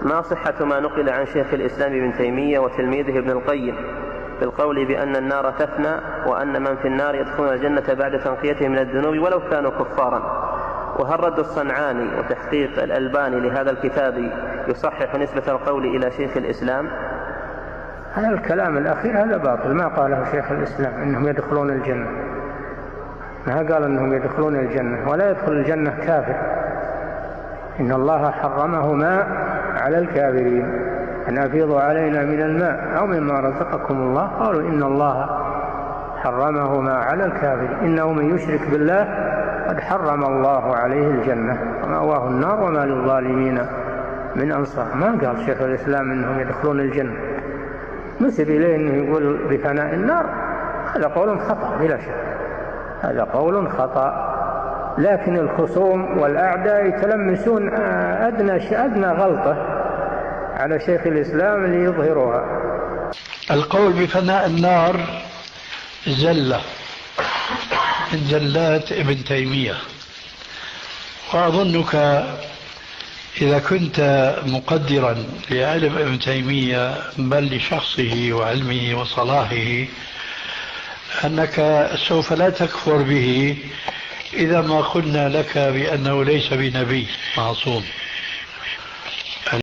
ما صحة ما نقل عن شيخ الإسلام ابن تيمية وتلميذه ابن القيم بالقول بأن النار تفنى وأن من في النار يدخلون الجنة بعد تنقيتهم من الذنوب ولو كانوا كفارا؟ وهل رد الصنعاني وتحقيق الألباني لهذا الكتاب يصحح نسبة القول إلى شيخ الإسلام؟ هذا الكلام الأخير هذا باطل، ما قاله شيخ الإسلام إنهم يدخلون الجنة، ما قال إنهم يدخلون الجنة، ولا يدخل الجنة كافر. إن الله حرمهما على الكافرين، أن أفيضوا علينا من الماء أو مما رزقكم الله، قالوا إن الله حرمهما على الكافرين، إنه من يشرك بالله قد حرم الله عليه الجنة ومأواه النار وما للظالمين من أنصار. ما قال شيخ الإسلام إنهم يدخلون الجنة، نسب إليه أنه يقول بفناء النار، هذا قول خطأ بلا شك، هذا قول خطأ. لكن الخصوم والأعداء يتلمسون أدنى غلطة على شيخ الإسلام ليظهروها. القول بفناء النار زلة من زلات ابن تيمية، وأظنك إذا كنت مقدرا لعلم ابن تيمية بل لشخصه وعلمه وصلاحه أنك سوف لا تكفر به إذا ما قلنا لك بأنه ليس بنبي معصوم.